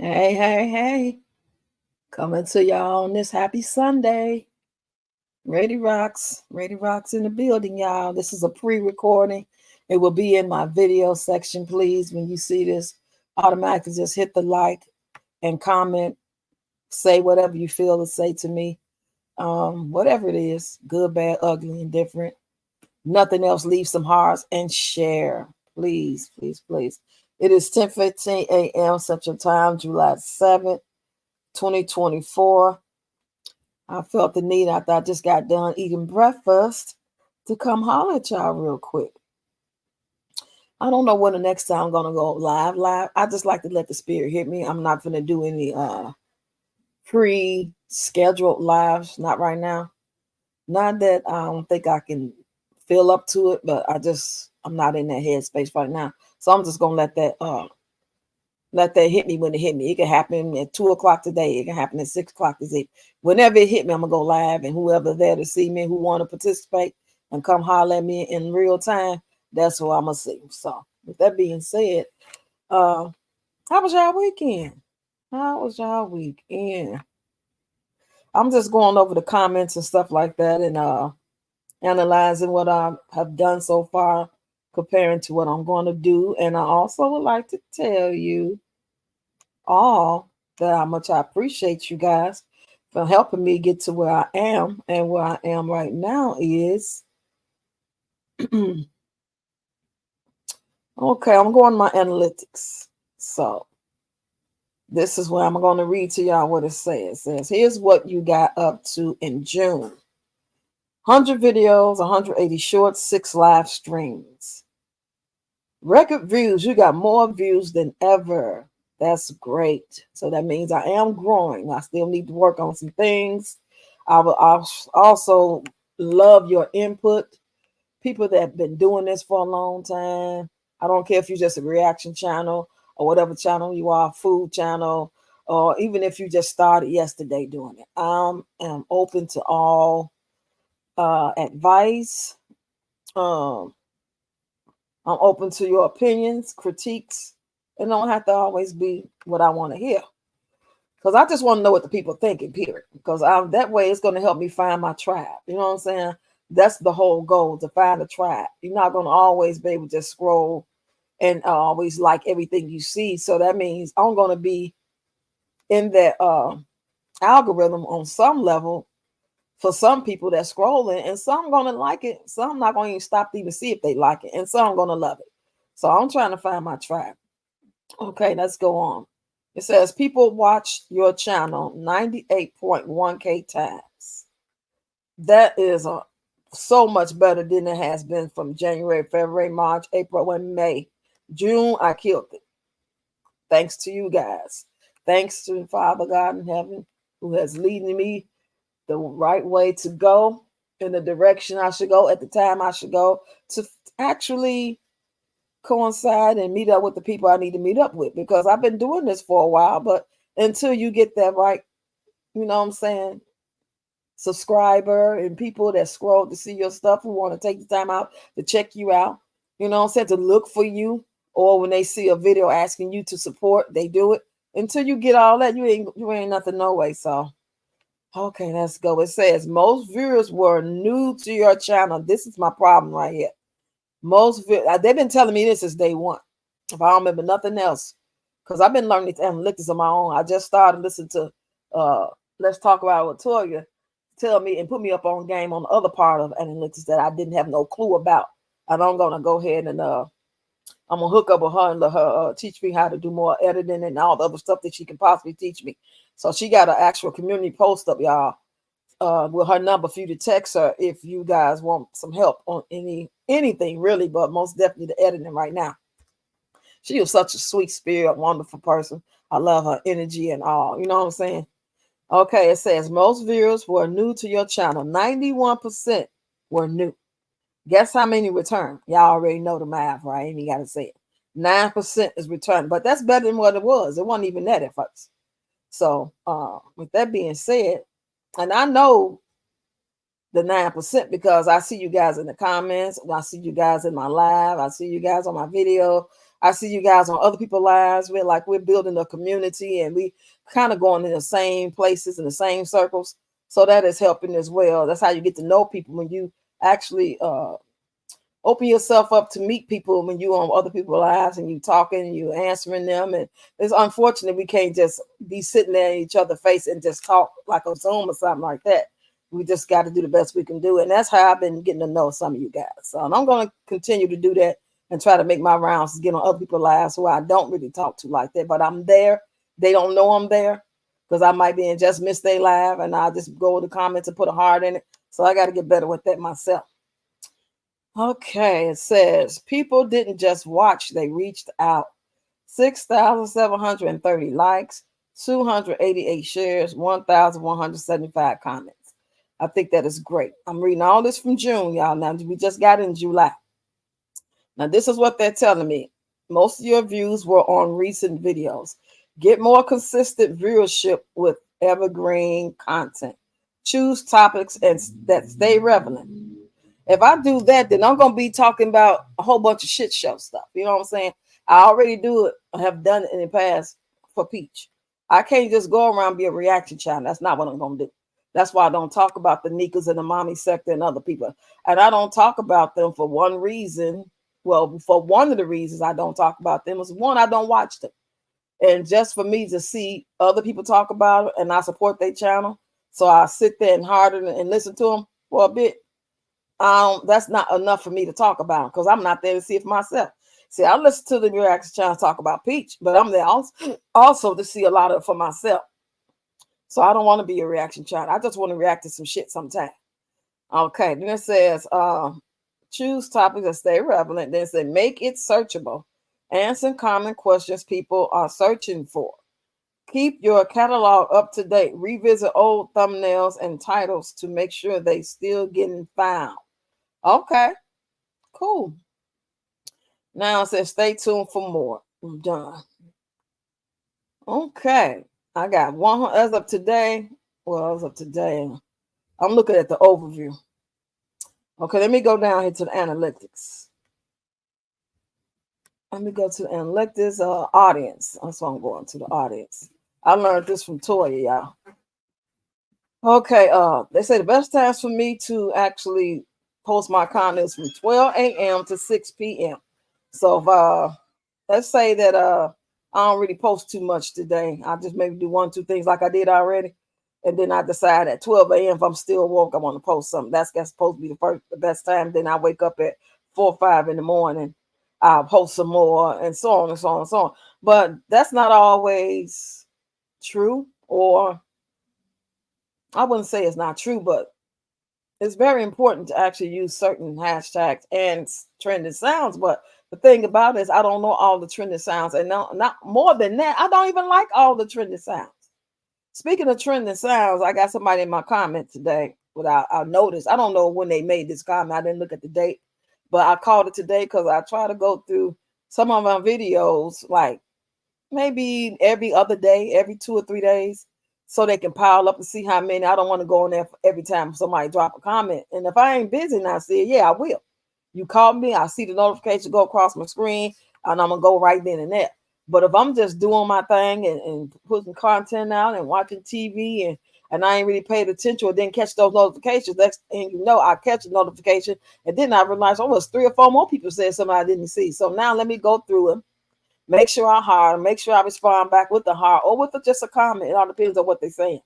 Hey, hey, hey. Coming to y'all on this happy Sunday. Ready Rocks in the building, y'all. This is a pre-recording. It will be in my video section, please. When you see this, automatically just hit the like and comment. Say whatever you feel to say to me. Whatever it is, good, bad, ugly, indifferent. Nothing else, leave some hearts and share. Please, please, please. It is 10:15 a.m. Central Time, July 7th. 2024. I felt the need after I just got done eating breakfast to come holler at y'all real quick. I don't know when the next time I'm gonna go live. I just like to let the spirit hit me. I'm not gonna do any pre-scheduled lives, not right now. Not that I don't think I can feel up to it, but I'm not in that headspace right now. So I'm just gonna let that hit me when it hit me. It can happen at 2 o'clock today. It can happen at 6 o'clock today. Whenever it hit me, I'm gonna go live, and whoever there to see me, who want to participate and come holler at me in real time, that's who I'm gonna see. So, with that being said, how was y'all weekend? How was y'all weekend? I'm just going over the comments and stuff like that, and analyzing what I have done so far, comparing to what I'm going to do, and I also would like to tell you all that how much I appreciate you guys for helping me get to where I am. And where I am right now is okay, I'm going to my analytics. So this is where I'm going to read to y'all what it says. It says, here's what you got up to in June. 100 videos, 180 shorts, 6 live streams. Record views, you got more views than ever. That's great. So that means I am growing. I still need to work on some things. I will also love your input. People that have been doing this for a long time. I don't care if you're just a reaction channel or whatever channel you are, food channel, or even if you just started yesterday doing it. I am open to all advice. Um, I'm open to your opinions, critiques. It don't have to always be what I want to hear. Because I just want to know what the people thinking, period. Because that way it's going to help me find my tribe. You know what I'm saying? That's the whole goal, to find a tribe. You're not going to always be able to just scroll and always like everything you see. So that means I'm going to be in that algorithm on some level for some people that's scrolling, and some gonna like it, some not gonna even stop to even see if they like it, and some gonna love it. So I'm trying to find my tribe. Okay, let's go on. It says people watch your channel 98.1K times. That is so much better than it has been from January, February, March, April, and May. June, I killed it. Thanks to you guys. Thanks to Father God in heaven who has leading me the right way to go, in the direction I should go at the time I should go, to actually coincide and meet up with the people I need to meet up with, because I've been doing this for a while, but until you get that right, you know what I'm saying, subscriber and people that scroll to see your stuff, who want to take the time out to check you out, you know what I'm saying, to look for you, or when they see a video asking you to support, they do it. Until you get all that, you ain't nothing no way. So okay, let's go. It says most viewers were new to your channel. This is my problem right here. They've been telling me this since day one. If I don't remember nothing else, because I've been learning these analytics on my own. I just started listening to Let's Talk About It with Toya tell me and put me up on game on the other part of analytics that I didn't have no clue about. And I'm gonna go ahead and I'm gonna hook up with her and let her teach me how to do more editing and all the other stuff that she can possibly teach me. So she got an actual community post up, y'all, with her number for you to text her if you guys want some help on anything really, but most definitely the editing right now. She was such a sweet spirit, wonderful person. I love her energy and all. You know what I'm saying? Okay, it says most viewers were new to your channel. 91% were new. Guess how many returned? Y'all already know the math, right? Ain't got to say it. 9% is returned, but that's better than what it was. It wasn't even that at first. So, with that being said, and I know the 9% because I see you guys in the comments. I see you guys in my live. I see you guys on my video. I see you guys on other people's lives. We're building a community, and we kind of going in the same places in the same circles. So that is helping as well. That's how you get to know people, when you actually open yourself up to meet people, when you on other people's lives and you talking and you answering them. And it's unfortunate we can't just be sitting there in each other's face and just talk like a Zoom or something like that. We just got to do the best we can do. And that's how I've been getting to know some of you guys. So I'm going to continue to do that and try to make my rounds to get on other people's lives who I don't really talk to like that. But I'm there. They don't know I'm there because I might be in just miss their live, and I'll just go to the comments and put a heart in it. So I got to get better with that myself. Okay, it says people didn't just watch, they reached out. 6,730 likes, 288 shares, 1,175 comments. I think that is great. I'm reading all this from June, y'all. Now, we just got in July. Now, this is what they're telling me. Most of your views were on recent videos. Get more consistent viewership with evergreen content. Choose topics and that stay relevant. If I do that, then I'm going to be talking about a whole bunch of shit show stuff. You know what I'm saying? I already do it. I have done it in the past for Peach. I can't just go around and be a reaction channel. That's not what I'm going to do. That's why I don't talk about the Nikas and the mommy sector and other people. And I don't talk about them for one reason. Well, for one of the reasons I don't talk about them is, one, I don't watch them. And just for me to see other people talk about it, and I support their channel, so I sit there and harden and listen to them for a bit. That's not enough for me to talk about, because I'm not there to see it for myself. See, I listen to the reaction channel talk about Peach, but I'm there also to see a lot of it for myself. So I don't want to be a reaction channel. I just want to react to some shit sometime. Okay, then it says choose topics that stay relevant. Then it says make it searchable. Answer common questions people are searching for. Keep your catalog up to date. Revisit old thumbnails and titles to make sure they still getting found. Okay, cool. Now it says stay tuned for more. I'm done. Okay, I got one as of today. Well, as of today, I'm looking at the overview. Okay, let me go down here to the analytics. Let me go to the analytics audience. That's why I'm going to the audience. I learned this from Toya, y'all. Okay, they say the best times for me to actually post my content is from 12 a.m. to 6 p.m. So if let's say that I don't really post too much today. I just maybe do 1, 2 things like I did already. And then I decide at 12 a.m. if I'm still woke, I want to post something. That's supposed to be the best time. Then I wake up at 4 or 5 in the morning. I'll post some more, and so on and so on and so on. But that's not always true, or I wouldn't say it's not true, but it's very important to actually use certain hashtags and trending sounds. But the thing about it is I don't know all the trending sounds. And not more than that, I don't even like all the trending sounds. Speaking of trending sounds, I got somebody in my comment today. I noticed, I don't know when they made this comment. I didn't look at the date, but I called it today because I try to go through some of my videos, like maybe every other day, every 2 or 3 days, so they can pile up and see how many. I don't want to go in there every time somebody drop a comment. And if I ain't busy and I see it, yeah, I will. You call me, I see the notification go across my screen, and I'm going to go right then and there. But if I'm just doing my thing and putting content out and watching TV and I ain't really paid attention or didn't catch those notifications, next thing you know, I catch a notification and then I realize, oh, it's 3 or 4 more people said something I didn't see. So now let me go through them, make sure I heart, make sure I respond back with the heart or with just a comment. It all depends on what they're saying.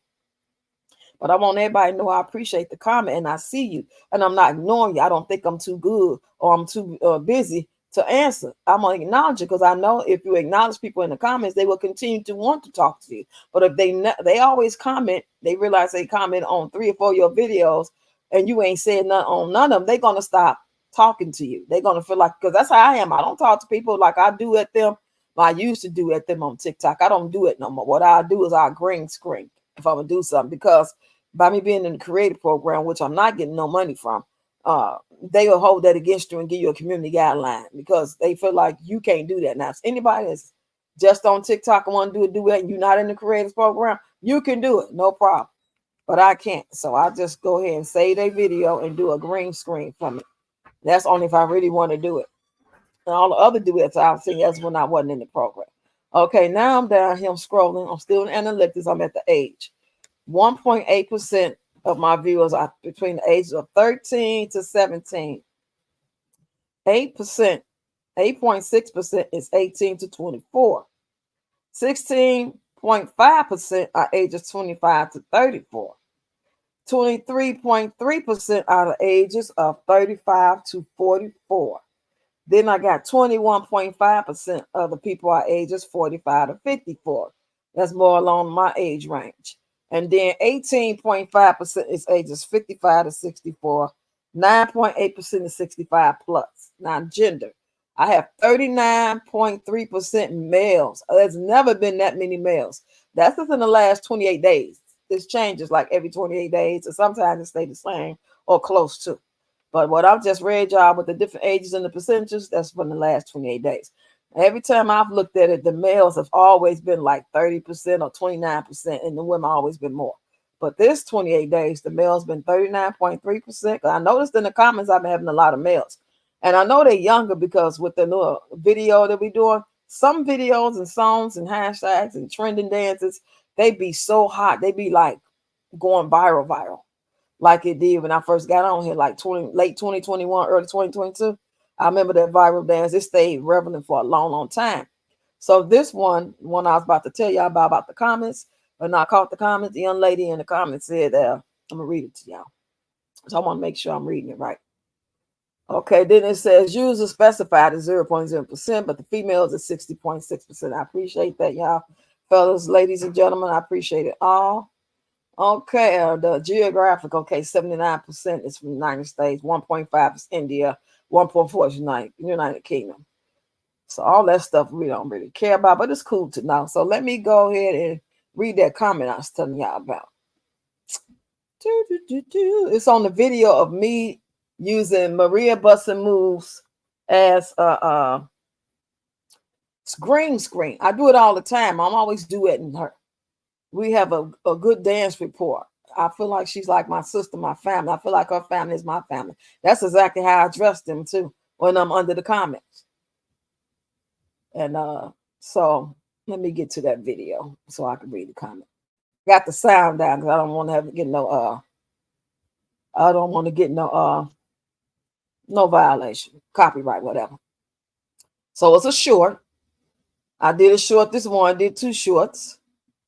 But I want everybody to know I appreciate the comment and I see you and I'm not ignoring you. I don't think I'm too good or I'm too busy to answer. I'm going to acknowledge it because I know if you acknowledge people in the comments, they will continue to want to talk to you. But if they always comment, they realize they comment on 3 or 4 of your videos and you ain't said nothing on none of them, they're going to stop talking to you. They're going to feel like, because that's how I am. I don't talk to people like I do at them. I used to do at them on TikTok. I don't do it no more. What I do is I green screen if I'm going to do something, because by me being in the creative program, which I'm not getting no money from, they will hold that against you and give you a community guideline because they feel like you can't do that. Now, if anybody that's just on TikTok and want to do it and you're not in the creative program, you can do it, no problem. But I can't. So I just go ahead and save a video and do a green screen for me. That's only if I really want to do it. And all the other duets I've seen, that's when I wasn't in the program. Okay, now I'm down here, I'm scrolling. I'm still in analytics. I'm at the age. 1.8% of my viewers are between the ages of 13 to 17. 8%, 8.6% is 18 to 24. 16.5% are ages 25 to 34. 23.3% are the ages of 35 to 44. Then I got 21.5% of the people are ages 45 to 54. That's more along my age range. And then 18.5% is ages 55 to 64. 9.8% is 65 plus. Now, gender. I have 39.3% males. There's never been that many males. That's just in the last 28 days. This changes like every 28 days, and sometimes it stays the same or close to. But what I've just read y'all with the different ages and the percentages, that's from the last 28 days. Every time I've looked at it, the males have always been like 30% or 29%, and the women always been more. But this 28 days, the males been 39.3%. I noticed in the comments I've been having a lot of males. And I know they're younger because with the new video that we're doing, some videos and songs and hashtags and trending dances, they be so hot. They be like going viral. Like it did when I first got on here, like late 2021, early 2022. I remember that viral dance. It stayed relevant for a long time. So this one I was about to tell y'all about the comments, and I caught the comments. The young lady in the comments said, I'm going to read it to y'all. So I want to make sure I'm reading it right. Okay, then it says user specified as 0.0%, but the females is 60.6%. I appreciate that, y'all. Fellas, ladies and gentlemen, I appreciate it all. Okay, the geographic, 79% is from the United States, 1.5 is India, 1.4 is United Kingdom. So all that stuff we don't really care about, but it's cool to know. So let me go ahead and read that comment I was telling y'all about. It's on the video of me using Maria Bussin Moves as a green screen. I do it all the time. I'm always duetting her. We have a good dance report. I feel like she's like my sister, my family. I feel like her family is my family. That's exactly how I dress them too when I'm under the comments. And so let me get to that video so I can read the comment. Got the sound down because I don't want to get no no violation, copyright, whatever. So it's a short. I did a short this morning, did 2 shorts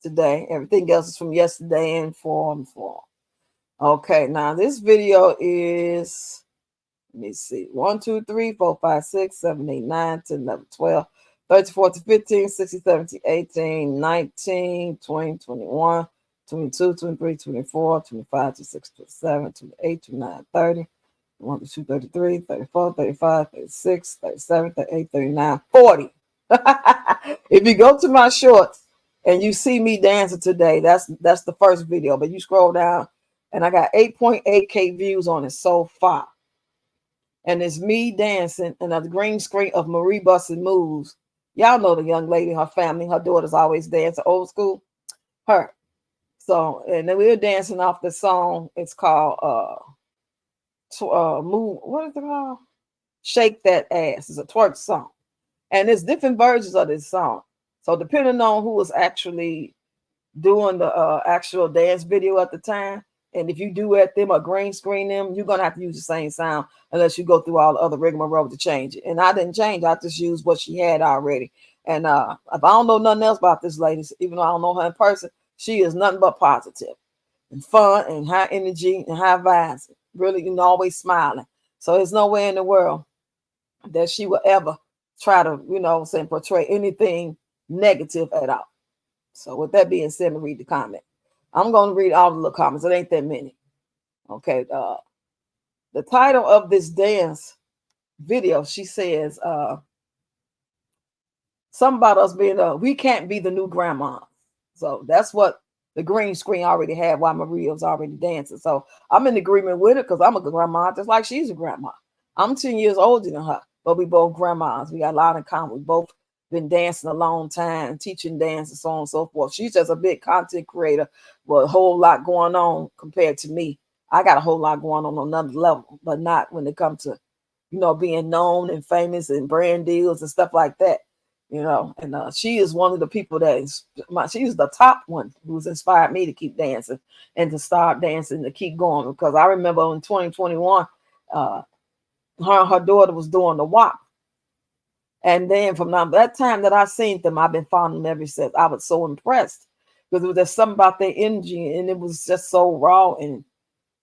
today. Everything else is from yesterday and form. Okay, now this video is, let me see, 1, 2, 3, 4, 5, 6, 7, 8, 9, 10, 11, 12, 13, 14, 15, 16, 17, 18, 19, 20, 21, 22, 23, 24, 25, 26, 27, 28, 29, 30, 1, 2, 33, 34, 35, 36, 37, 38, 39, 40. If you go to my shorts and you see me dancing today, that's the first video. But you scroll down, and I got 8.8K views on it so far. And it's me dancing and a green screen of Marie Bussin Moves. Y'all know the young lady, her family, her daughter's always dancing old school. Her. So, and then we were dancing off the song. It's called Move. What is it called? Shake That Ass. It's a twerk song. And there's different versions of this song. So depending on who was actually doing the actual dance video at the time, and if you duet them or green screen them, you're going to have to use the same sound unless you go through all the other rigmarole to change it. And I didn't change. I just used what she had already. And if I don't know nothing else about this lady, even though I don't know her in person, she is nothing but positive and fun and high energy and high vibes. Really, always smiling. So there's no way in the world that she will ever try to, portray anything negative at all. So with that being said, I'm going to read the comment. I'm going to read all the little comments. It ain't that many. Okay. The title of this dance video, she says, something about us being, we can't be the new grandma. So that's what the green screen already had while Maria was already dancing. So I'm in agreement with it because I'm a grandma, just like she's a grandma. I'm 10 years older than her, but we both grandmas. We got a lot in common. We both been dancing a long time, teaching dance and so on and so forth. She's just a big content creator with a whole lot going on compared to me. I got a whole lot going on another level, but not when it comes to being known and famous and brand deals and stuff like that. And she is one of the people that she's the top one who's inspired me to keep dancing and to start dancing, to keep going, because I remember in 2021, her and her daughter was doing the WAP. And then from that time that I seen them, I've been following them ever since. I was so impressed because there was just something about their energy, and it was just so raw and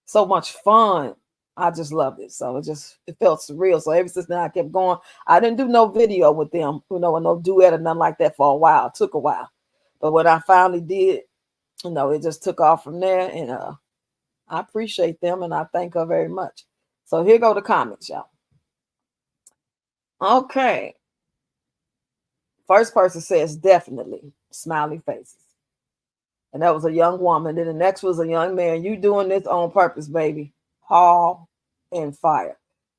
so much fun. I just loved it. So it felt surreal. So ever since then I kept going. I didn't do no video with them, and no duet or nothing like that for a while. It took a while. But when I finally did, it just took off from there. And I appreciate them and I thank her very much. So here go the comments, y'all. Okay. First person says definitely, smiley faces. And that was a young woman. Then the next was a young man. You doing this on purpose, baby. Hall and fire.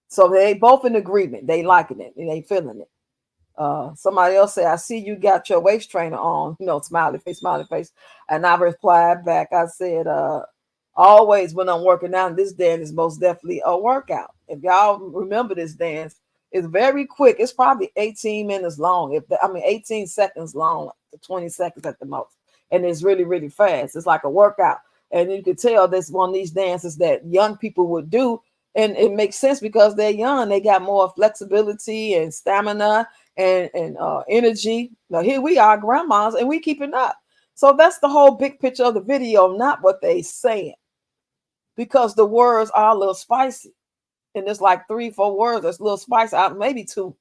So they both in agreement. They liking it. They feeling it. Somebody else said, I see you got your waist trainer on, smiley face. And I replied back, I said, always when I'm working out, this dance is most definitely a workout. If y'all remember this dance, it's very quick. It's probably 18 minutes long. 18 seconds long, 20 seconds at the most. And it's really, really fast. It's like a workout. And you could tell this one of these dances that young people would do. And it makes sense because they're young. They got more flexibility and stamina and energy. Now here we are, grandmas, and we keeping up. So that's the whole big picture of the video, not what they saying. Because the words are a little spicy. And it's like 3-4 words. That's a little spicy. Maybe 2.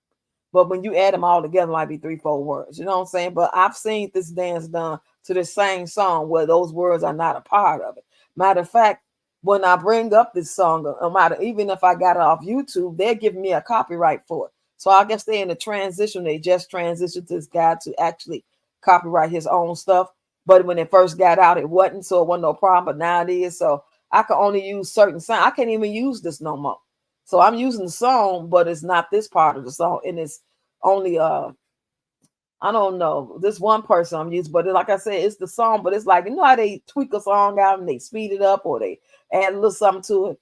But when you add them all together, it might be 3-4 words. You know what I'm saying? But I've seen this dance done to the same song where those words are not a part of it. Matter of fact, when I bring up this song, no matter, even if I got it off YouTube, they're giving me a copyright for it. So I guess they're in the transition. They just transitioned to this guy to actually copyright his own stuff. But when it first got out, it wasn't. So it wasn't no problem. But now it is. So I can only use certain sound. I can't even use this no more. So I'm using the song, but it's not this part of the song. And it's only I don't know, this one person I'm using, but like I said, it's the song, but it's like, how they tweak a song out and they speed it up or they add a little something to it.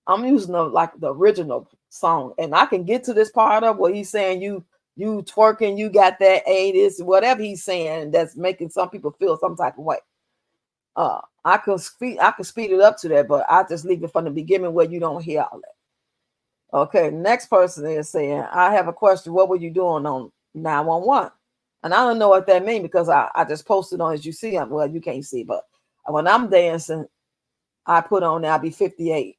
I'm using the original song, and I can get to this part of where he's saying you twerking, you got that this, whatever he's saying that's making some people feel some type of way. I could speed it up to that, but I just leave it from the beginning where you don't hear all that. Okay, next person is saying, I have a question. What were you doing on 911? And I don't know what that means because I just posted on, as you see, well, you can't see, but when I'm dancing, I put on there, I'll be 58,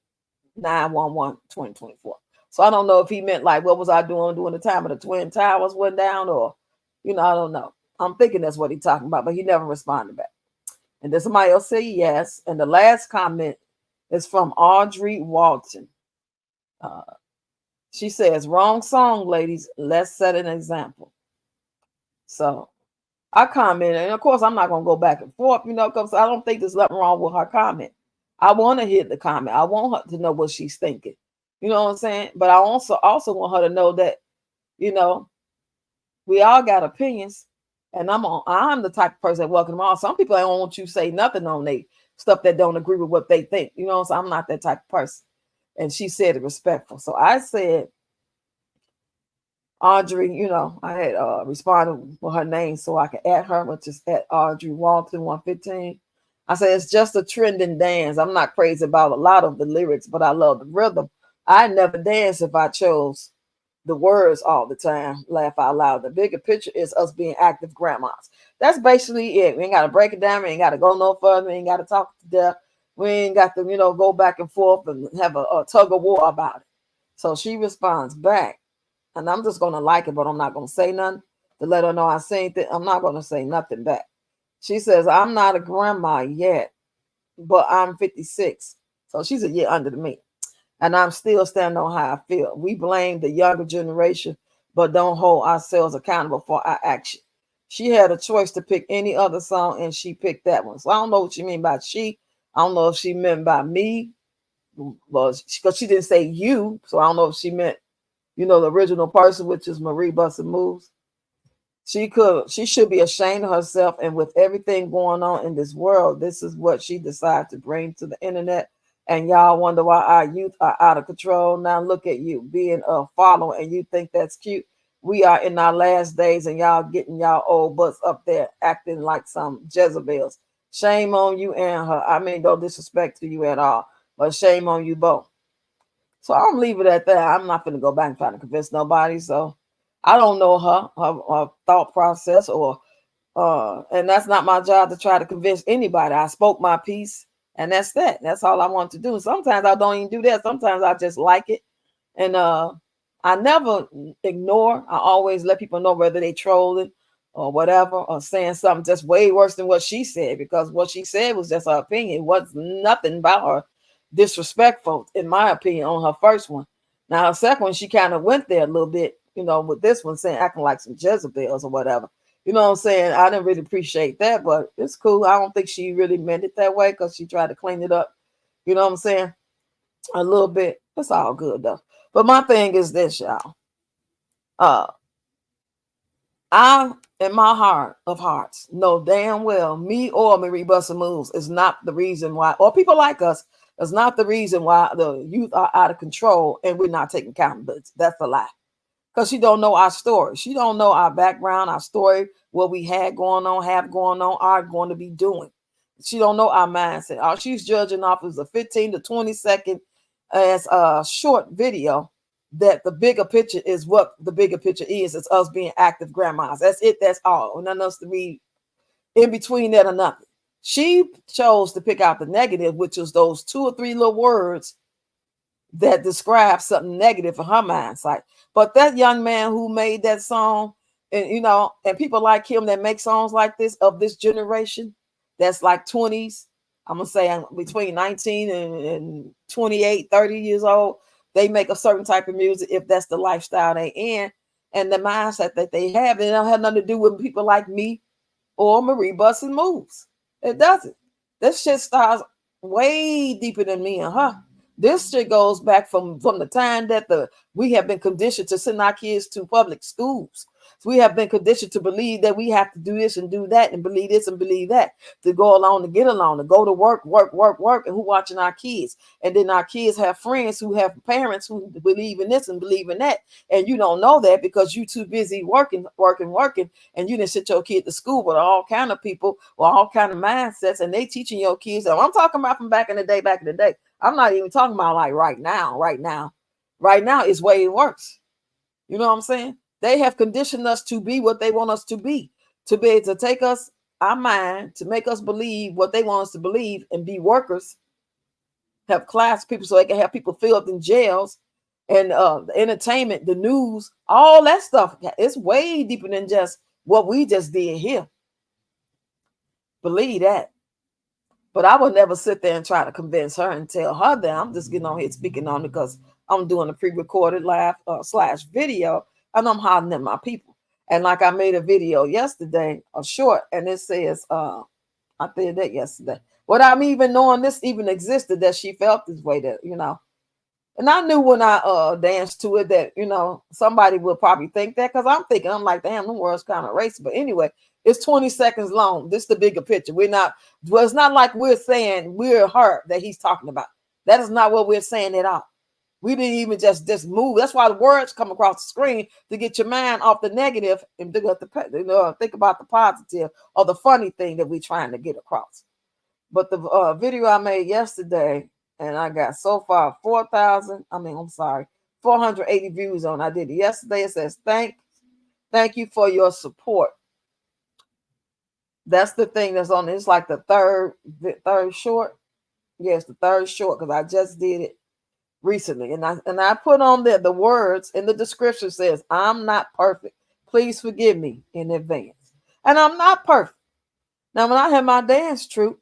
911, 2024. So I don't know if he meant like, what was I doing during the time of the Twin Towers went down, or, I don't know. I'm thinking that's what he's talking about, but he never responded back. And then somebody else say yes. And the last comment is from Audrey Walton. She says, wrong song, ladies. Let's set an example. So I commented, and of course, I'm not going to go back and forth, because I don't think there's nothing wrong with her comment. I want to hear the comment. I want her to know what she's thinking. You know what I'm saying? But I also want her to know that, we all got opinions, and I'm the type of person that welcome them all. Some people don't want you to say nothing on they stuff that don't agree with what they think. So I'm not that type of person. And she said it respectful. So I said, Audrey, I had responded with her name so I could add her, which is at Audrey Walton 115. I said, it's just a trending dance. I'm not crazy about a lot of the lyrics, but I love the rhythm. I never dance if I chose the words all the time. Laugh out loud. The bigger picture is us being active grandmas. That's basically it. We ain't got to break it down. We ain't got to go no further. We ain't got to talk to death. We ain't got to, go back and forth and have a tug of war about it. So she responds back. And I'm just going to like it, but I'm not going to say nothing to let her know I seen it. I'm not going to say nothing back. She says, I'm not a grandma yet, but I'm 56. So she's a year under me. And I'm still standing on how I feel. We blame the younger generation, but don't hold ourselves accountable for our action. She had a choice to pick any other song, and she picked that one. So I don't know what she mean by she. I don't know if she meant by me. Well, because she didn't say you. So I don't know if she meant, the original person, which is Marie Bussin Moves. She should be ashamed of herself. And with everything going on in this world, this is what she decided to bring to the internet. And y'all wonder why our youth are out of control. Now look at you being a follower and you think that's cute. We are in our last days and y'all getting y'all old butts up there acting like some Jezebels. Shame on you and her. I mean, no disrespect to you at all, but shame on you both. So I'm leave it at that. I'm not going to go back and try to convince nobody. So I don't know her thought process, or and that's not my job to try to convince anybody. I spoke my piece, and that's that. That's all I want to do. Sometimes I don't even do that. Sometimes I just like it, and I never ignore. I always let people know whether they trolling or whatever, or saying something just way worse than what she said, because what she said was just her opinion. It was nothing about her disrespectful, in my opinion, on her first one. Now, her second one, she kind of went there a little bit, with this one saying acting like some Jezebels or whatever. You know what I'm saying? I didn't really appreciate that, but it's cool. I don't think she really meant it that way, because she tried to clean it up. You know what I'm saying? A little bit. It's all good though. But my thing is this, y'all. Uh, I, in my heart of hearts, know damn well me or Marie Buster Moves is not the reason why, or people like us, is not the reason why the youth are out of control and we're not taking accountability. That's a lie. Because she don't know our story. She don't know our background, our story, what we had going on, have going on, are going to be doing. She don't know our mindset. All she's judging off is a 15 to 20 second as a short video, that the bigger picture is what the bigger picture is. It's us being active grandmas. That's it. That's all. Nothing else to read in between that or nothing. She chose to pick out the negative, which was those 2 or 3 little words that describe something negative in her mindset. But that young man who made that song, and and people like him that make songs like this of this generation, that's like 20s, I'm gonna say between 19 and 28, 30 years old, they make a certain type of music if that's the lifestyle they in and the mindset that they have. It don't have nothing to do with people like me or Marie Buster Moves. It doesn't. This shit starts way deeper than me and her. This shit goes back from the time that we have been conditioned to send our kids to public schools. So we have been conditioned to believe that we have to do this and do that and believe this and believe that, to go along, to get along, to go to work, and who watching our kids. And then our kids have friends who have parents who believe in this and believe in that. And you don't know that because you're too busy working, and you didn't sit your kid to school with all kind of people or all kind of mindsets, and they teaching your kids. I'm talking about from back in the day. I'm not even talking about like right now. Right now is way worse. You know what I'm saying? They have conditioned us to be what they want us to be able to take us, our mind, to make us believe what they want us to believe and be workers, have class people so they can have people filled in jails, and the entertainment, the news, all that stuff. It's way deeper than just what we just did here. Believe that. But I would never sit there and try to convince her and tell her that. I'm just getting on here speaking on it because I'm doing a pre-recorded live / video, and I'm hollering at my people. And like I made a video yesterday, a short, and it says, I did that yesterday, without me even knowing this even existed, that she felt this way, that, and I knew when I danced to it that, somebody will probably think that, because I'm like, damn, the world's kind of racist. But anyway, it's 20 seconds long. This is the bigger picture. It's not like we're saying we're her that he's talking about. That is not what we're saying at all. We didn't even just move. That's why the words come across the screen, to get your mind off the negative and think about the positive or the funny thing that we're trying to get across. But the video I made yesterday, and I got so far 480 views on. I did it yesterday. It says, thank you for your support. That's the thing that's on it. It's like the third short. Yes, the third short, because I just did it recently. And I put on there the words in the description says, I'm not perfect. Please forgive me in advance. And I'm not perfect. Now, when I had my dance troupe,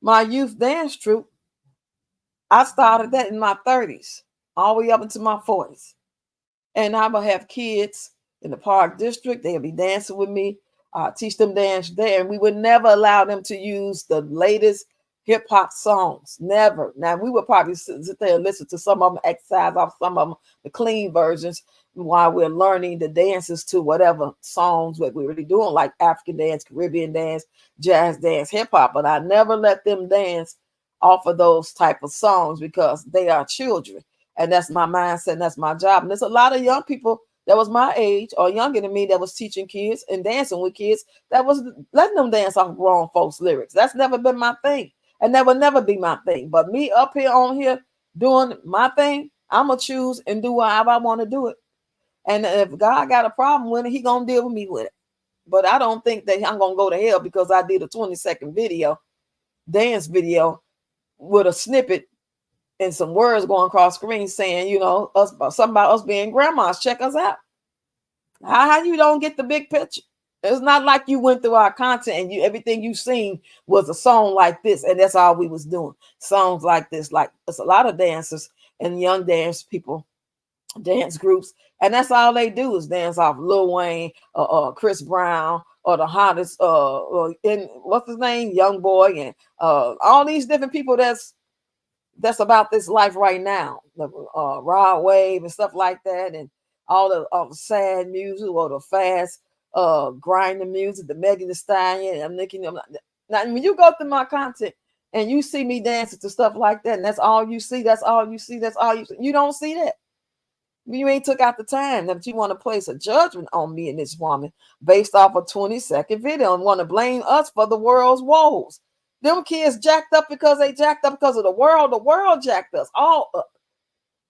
my youth dance troupe, I started that in my 30s, all the way up into my 40s. And I would have kids in the Park District. They'll be dancing with me, teach them dance there. And we would never allow them to use the latest hip hop songs. Never. Now, we would probably sit there and listen to some of them, exercise off some of them, the clean versions, while we're learning the dances to whatever songs that we're really doing, like African dance, Caribbean dance, jazz dance, hip hop. But I never let them dance off of those type of songs because they are children. And that's my mindset, and that's my job. And there's a lot of young people that was my age or younger than me that was teaching kids and dancing with kids that was letting them dance off grown folks' lyrics. That's never been my thing. And that will never be my thing. But me up here on here doing my thing, I'm going to choose and do however I want to do it. And if God got a problem with it, he going to deal with me with it. But I don't think that I'm going to go to hell because I did a 20-second video, dance video, with a snippet and some words going across screen saying, you know, us something about us being grandmas. Check us out. How you don't get the big picture? It's not like you went through our content and you everything you seen was a song like this, and that's all we was doing. Songs like this. Like it's a lot of dancers and young dance people, dance groups, and that's all they do is dance off Lil Wayne or Chris Brown or the hottest in what's his name, Young Boy, and all these different people that's about this life right now, the Rod Wave and stuff like that, and all the sad music or the fast grinding music, the Megan Thee Stallion. I'm thinking, now when you go through my content and you see me dancing to stuff like that, and that's all you see, that's all you see, that's all you see. You don't see that. You ain't took out the time that you want to place a judgment on me and this woman based off a 20-second video and want to blame us for the world's woes. Them kids jacked up because they jacked up because of the world. The world jacked us all up.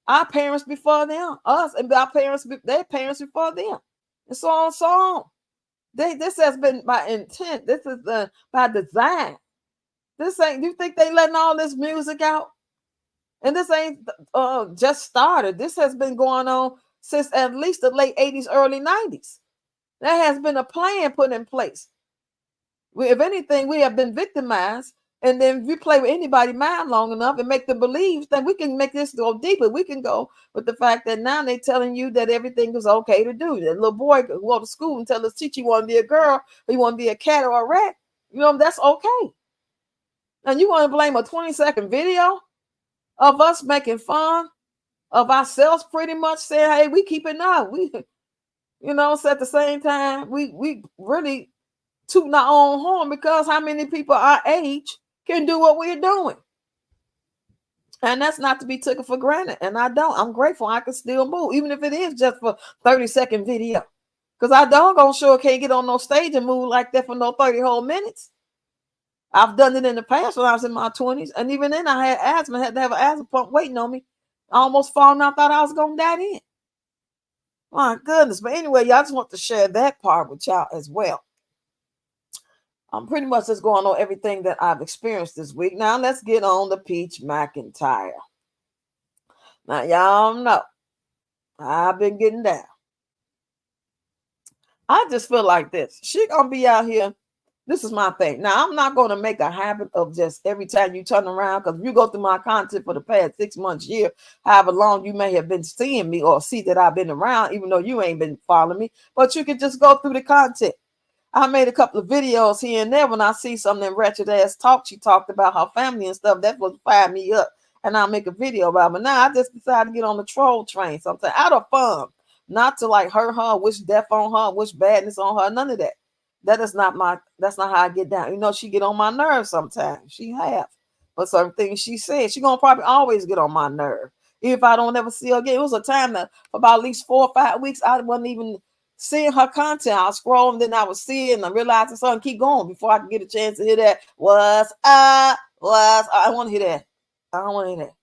Our parents before them, us, and our parents, their parents before them. And so on, so on. This has been by intent. This is by design. This ain't, you think they letting all this music out? And this ain't just started. This has been going on since at least the late 80s, early 90s. There has been a plan put in place. If anything, we have been victimized. And then if we play with anybody mind long enough and make them believe, then we can make this go deeper. We can go with the fact that now they're telling you that everything is okay to do. That little boy could go to school and tell his teacher he want to be a girl, or he want to be a cat or a rat. You know, that's okay. And you want to blame a 20-second video of us making fun of ourselves, pretty much saying, hey, we keep it up. We, you know, so at the same time, we really tooting our own horn because how many people our age can do what we're doing? And that's not to be taken for granted. And I don't. I'm grateful I can still move, even if it is just for 30-second video. Because I don't sure can't get on no stage and move like that for no 30 whole minutes. I've done it in the past when I was in my 20s. And even then I had asthma. I had to have an asthma pump waiting on me. I almost falling out, thought I was going to die in. My goodness. But anyway, y'all, just want to share that part with y'all as well. I'm pretty much just going on everything that I've experienced this week. Now let's get on the Peach McIntyre. Now y'all know I've been getting down. I just feel like this. She gonna be out here. This is my thing. Now I'm not gonna make a habit of just every time you turn around, because if you go through my content for the past 6 months, year, however long you may have been seeing me or see that I've been around, even though you ain't been following me, but you can just go through the content. I made a couple of videos here and there when I see something wretched ass talk. She talked about her family and stuff. That's what fired me up. And I'll make a video about it. But now I just decided to get on the troll train something out of fun. Not to like hurt her, wish death on her, wish badness on her, none of that. That's not how I get down. You know, she get on my nerves sometimes. She have. But certain things she said, she gonna probably always get on my nerve. If I don't ever see her again. It was a time that for about at least 4 or 5 weeks, I wasn't even seeing her content. I'll scroll and then I would see it and I realized it's something, keep going before I can get a chance to hear that. I want to hear that. I don't want to hear that.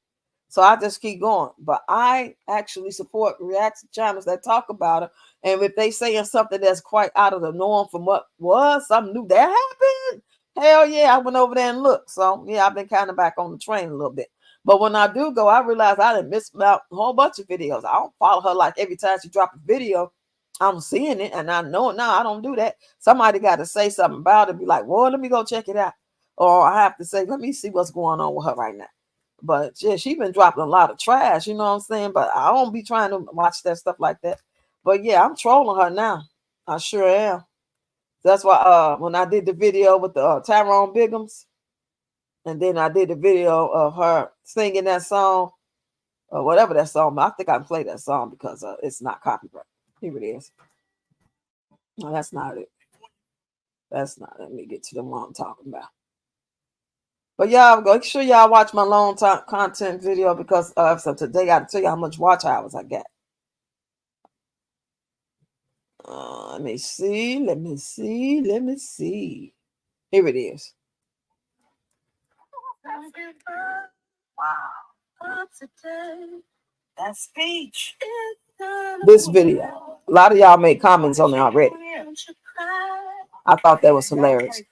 So I just keep going. But I actually support reaction channels that talk about it. And if they saying something that's quite out of the norm from what was something new that happened, hell yeah, I went over there and looked. So yeah, I've been kind of back on the train a little bit. But when I do go, I realize I didn't miss out a whole bunch of videos. I don't follow her like every time she drop a video. I'm seeing it and I know it now. I don't do that. Somebody got to say something about it. Be like, well, let me go check it out. Or I have to say, let me see what's going on with her right now. But yeah, she been dropping a lot of trash, you know what I'm saying? But I don't be trying to watch that stuff like that. But yeah, I'm trolling her now. I sure am. That's why when I did the video with the Tyrone Biggums, and then I did the video of her singing that song, or whatever that song. I think I can play that song because it's not copyright. Here it is. No, that's not it. That's not. Let me get to the one I'm talking about. But y'all, make sure y'all watch my long time content video because so today I gotta tell you how much watch hours I got. Let me see. Let me see. Let me see. Here it is. Wow. That speech. This video. A lot of y'all made comments on it already. I thought that was hilarious.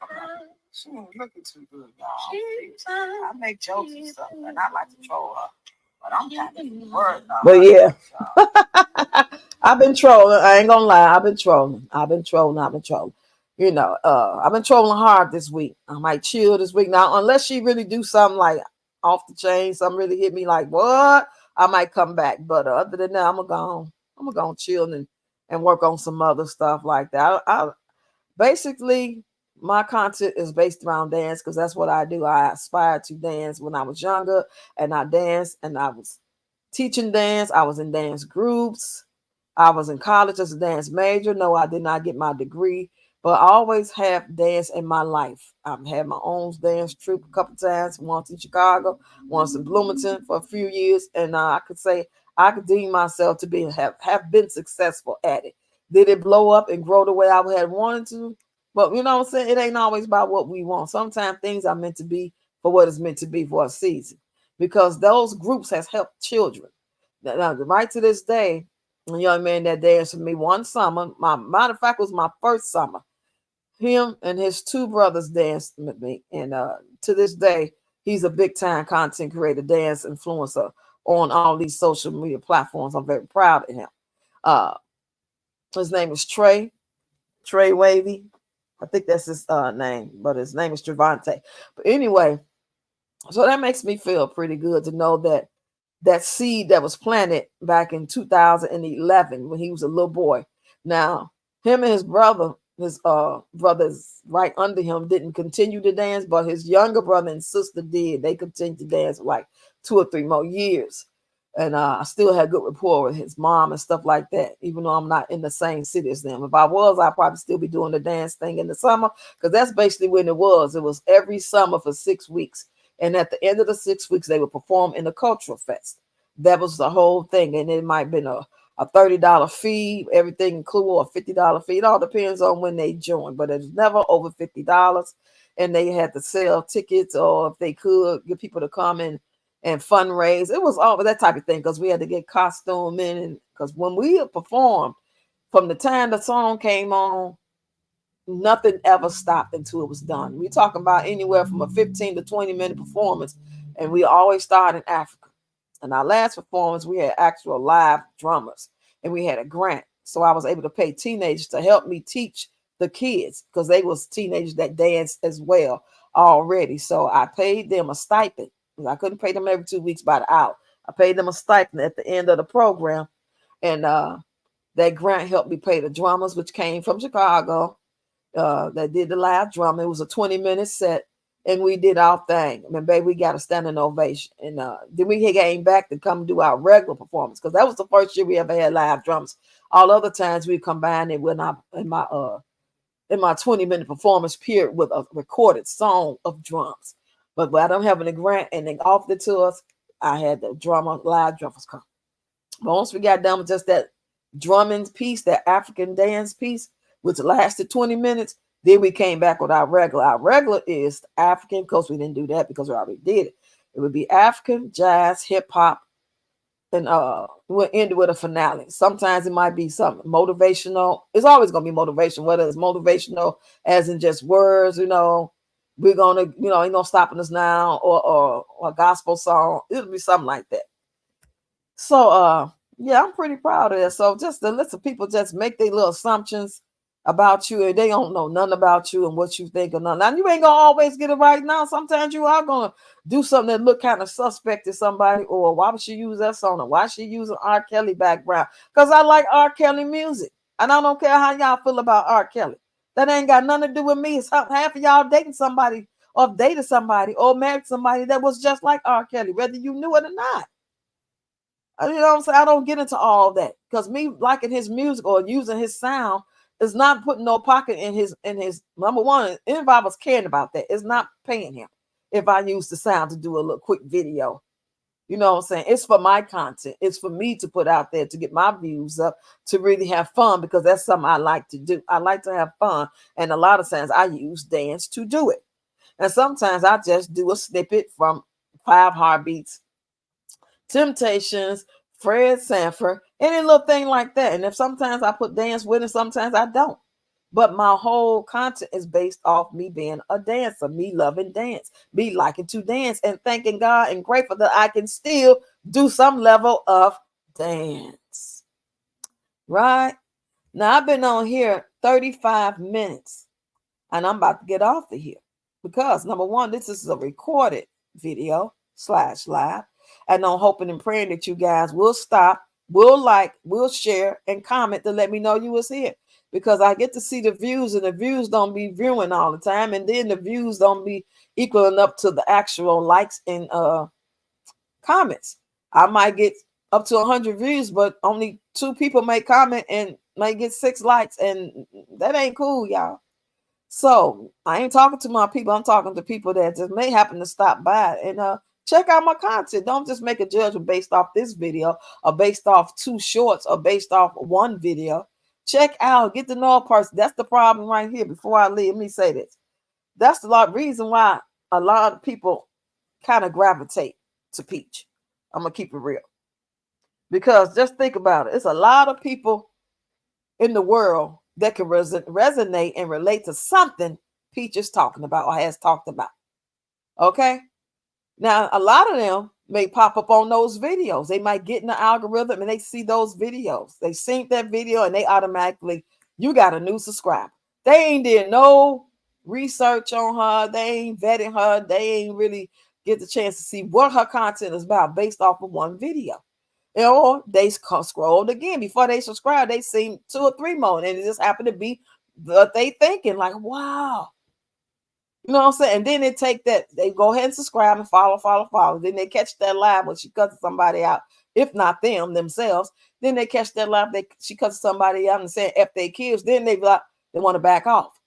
She ain't looking too good, y'all. I make jokes and stuff, and I like to troll her. But I'm kind of worried. But yeah. I've been trolling. I ain't gonna lie. I've been trolling. I've been trolling. You know, I've been trolling hard this week. I might chill this week. Now, unless she really do something like off the chain, something really hit me like, what? I might come back. But other than that, I'm gonna go chill and work on some other stuff like that. I basically, my content is based around dance because that's what I do. I aspired to dance when I was younger, and I danced, and I was teaching dance. I was in dance groups. I was in college as a dance major. No, I did not get my degree, but I always have dance in my life. I've had my own dance troupe a couple times, once in Chicago, once in Bloomington for a few years, and I could say I could deem myself to be have been successful at it. Did it blow up and grow the way I had wanted to? But you know what I'm saying? It ain't always about what we want. Sometimes things are meant to be for what it's meant to be for a season, because those groups has helped children. Now, right to this day, a young man that danced with me one summer, my matter of fact, was my first summer. Him and his two brothers danced with me, and to this day, he's a big time content creator, dance influencer on all these social media platforms. I'm very proud of him. Uh, his name is Trey Wavy. I think that's his name, but his name is Javante. But anyway, so that makes me feel pretty good to know that that seed that was planted back in 2011 when he was a little boy. Now, him and his brothers right under him didn't continue to dance, but his younger brother and sister did. They continued to dance for like 2 or 3 more years. And I still had good rapport with his mom and stuff like that, even though I'm not in the same city as them. If I was, I'd probably still be doing the dance thing in the summer, because that's basically when it was. It was every summer for 6 weeks. And at the end of the 6 weeks, they would perform in the cultural fest. That was the whole thing. And it might have been a $30 fee, everything included, or a $50 fee. It all depends on when they join, but it's never over $50. And they had to sell tickets, or if they could get people to come and fundraise. It was all that type of thing, because we had to get costume in. And because when we performed, from the time the song came on, nothing ever stopped until it was done. We talking about anywhere from a 15 to 20-minute performance, and we always start in Africa. And our last performance, we had actual live drummers, and we had a grant. So I was able to pay teenagers to help me teach the kids, because they was teenagers that danced as well already. So I paid them a stipend. I couldn't pay them every 2 weeks by the hour. I paid them a stipend at the end of the program, and that grant helped me pay the drummers, which came from Chicago, that did the live drum. It was a 20-minute set, and we did our thing. I mean, baby, we got a standing ovation. And then we came back to come do our regular performance, because that was the first year we ever had live drums. All other times we combined it with in my 20-minute performance period with a recorded song of drums. But I don't have any grant, and they offered it to us. I had the live drummers come. But once we got done with just that drumming piece, that African dance piece, which lasted 20 minutes, then we came back with our regular. Our regular is African, because we didn't do that because we already did it. It would be African, jazz, hip hop, and we'll end it with a finale. Sometimes it might be something motivational. It's always going to be motivation, whether it's motivational as in just words, we're going to, ain't no stopping us now, or a gospel song. It'll be something like that. So, yeah, I'm pretty proud of that. So just to let some people just make their little assumptions about you, and they don't know nothing about you and what you think or nothing. Now, you ain't gonna always get it right. Now, sometimes you are gonna do something that look kind of suspect to somebody, or why would she use that song, or why she using R. Kelly background? Because I like R. Kelly music, and I don't care how y'all feel about R. Kelly. That ain't got nothing to do with me. It's half of y'all dating somebody, or dated somebody, or married somebody that was just like R. Kelly, whether you knew it or not. You know what I'm saying? I don't get into all that, because me liking his music or using his sound is not putting no pocket in his number one. Anybody was caring about that, it's not paying him. if I use the sound to do a little quick video. You know what I'm saying? It's for my content. It's for me to put out there to get my views up, to really have fun, because that's something I like to do. I like to have fun. And a lot of times I use dance to do it. And sometimes I just do a snippet from 5 Heartbeats, Temptations, Fred Sanford, any little thing like that. And if sometimes I put dance with it, sometimes I don't. But my whole content is based off me being a dancer, me loving dance, me liking to dance, and thanking God and grateful that I can still do some level of dance. Right? Now, I've been on here 35 minutes, and I'm about to get off of here because, number one, this is a recorded video / live, and I'm hoping and praying that you guys will stop, will like, will share, and comment to let me know you was here. Because I get to see the views, and the views don't be viewing all the time, and then the views don't be equaling up to the actual likes and comments. I might get up to 100 views, but only 2 people may comment and might get 6 likes, and that ain't cool, y'all. So I ain't talking to my people. I'm talking to people that just may happen to stop by and check out my content. Don't just make a judgment based off this video or based off 2 shorts or based off 1 video. Check out, get to know a person. That's the problem right here. Before I leave, let me say this. That's the reason why a lot of people kind of gravitate to Peach. I'm going to keep it real. Because just think about it. It's a lot of people in the world that can resonate and relate to something Peach is talking about or has talked about. Okay? Now, a lot of them may pop up on those videos. They might get in the algorithm and they see those videos. They sync that video and they automatically, you got a new subscriber. They ain't did no research on her. They ain't vetting her. They ain't really get the chance to see what her content is about based off of 1 video. Or they scrolled again. Before they subscribe, they seen 2 or 3 more. And it just happened to be what they thinking, like, wow. You know what I'm saying? And then they take that, they go ahead and subscribe and follow. Then they catch that live when she cuts somebody out, if not them themselves. Then they catch that live, she cuts somebody out and saying F they kids. Then they like, they want to back off.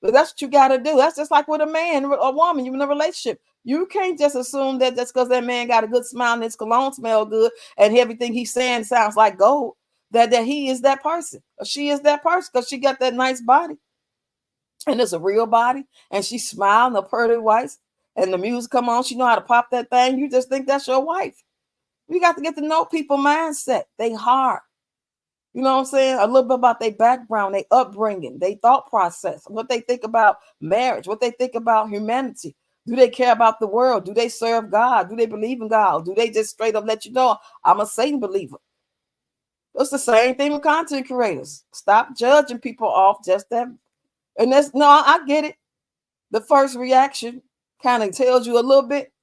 But that's what you got to do. That's just like with a man or a woman. You're in a relationship. You can't just assume that that's because that man got a good smile and his cologne smell good and everything he's saying sounds like gold, that he is that person or she is that person because she got that nice body. And it's a real body, and she's smiling, the pretty whites, and the music come on. She know how to pop that thing. You just think that's your wife. We got to get to know people mindset. They hard. You know what I'm saying? A little bit about their background, their upbringing, their thought process, what they think about marriage, what they think about humanity. Do they care about the world? Do they serve God? Do they believe in God? Do they just straight up let you know, I'm a Satan believer? It's the same thing with content creators. Stop judging people off just that. And that's, no, I get it. The first reaction kind of tells you a little bit.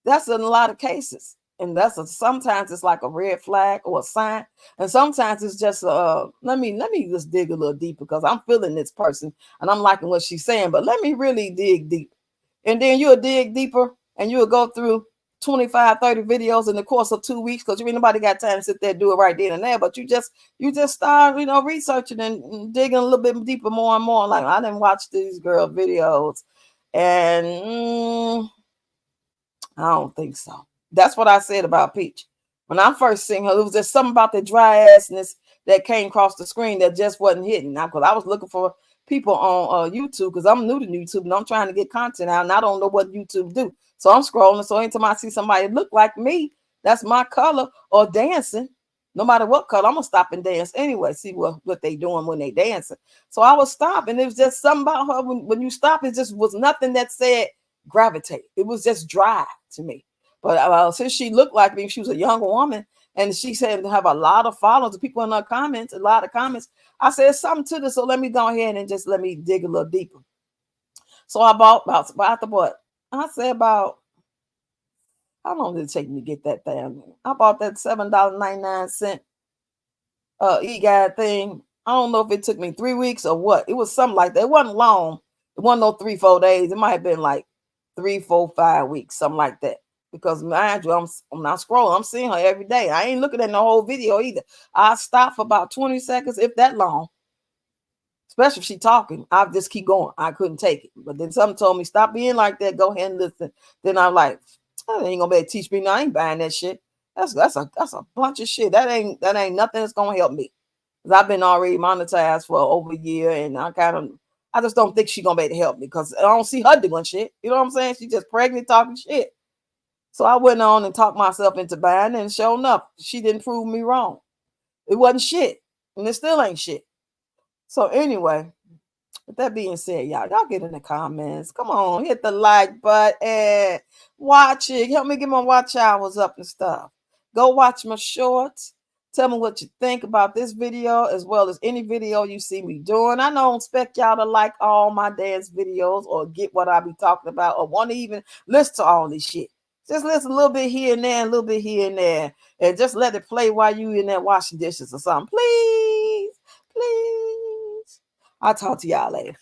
That's in a lot of cases. And sometimes it's like a red flag or a sign. And sometimes it's just let me just dig a little deeper because I'm feeling this person and I'm liking what she's saying, but let me really dig deep. And then you'll dig deeper and you'll go through 25, 30 videos in the course of 2 weeks because you ain't nobody got time to sit there and do it right then and there. But you just start, researching and digging a little bit deeper, more and more. Like, I didn't watch these girl videos, and I don't think so. That's what I said about Peach. When I first seen her, it was just something about the dry assness that came across the screen that just wasn't hitting. Now, because I was looking for people on YouTube because I'm new to YouTube and I'm trying to get content out and I don't know what YouTube do. So I'm scrolling. So anytime I see somebody look like me, that's my color, or dancing, no matter what color, I'm going to stop and dance anyway, see what they doing when they dancing. So I would stop, and it was just something about her. When you stop, it just was nothing that said gravitate. It was just dry to me. But since she looked like me, she was a younger woman, and she said to have a lot of followers, people in her comments, a lot of comments. I said something to this, so let me go ahead and just let me dig a little deeper. So I bought about what? I said about, how long did it take me to get that thing? I bought that $7.99 e-guide thing. I don't know if it took me 3 weeks or what. It was something like that. It wasn't long. It wasn't no 3-4 days. It might have been like 3, 4, 5 weeks, something like that. Because mind you, I'm not scrolling. I'm seeing her every day. I ain't looking at the whole video either. I stop for about 20 seconds, if that long. especially if she talking. I just keep going. I couldn't take it. But then something told me, stop being like that. Go ahead and listen. Then I'm like, I ain't gonna be able to teach me. No, I ain't buying that shit. That's a bunch of shit. That ain't nothing that's gonna help me. Cause I've been already monetized for over a year, and I just don't think she's gonna be able to help me because I don't see her doing shit. You know what I'm saying? She just pregnant talking shit. So I went on and talked myself into buying, and sure enough, she didn't prove me wrong. It wasn't shit, and it still ain't shit. So anyway, with that being said, y'all get in the comments. Come on, hit the like button. Watch it. Help me get my watch hours up and stuff. Go watch my shorts. Tell me what you think about this video as well as any video you see me doing. I don't expect y'all to like all my dance videos or get what I be talking about or want to even listen to all this shit. Just listen a little bit here and there, a little bit here and there, and just let it play while you in there washing dishes or something. Please, please. I'll talk to y'all later.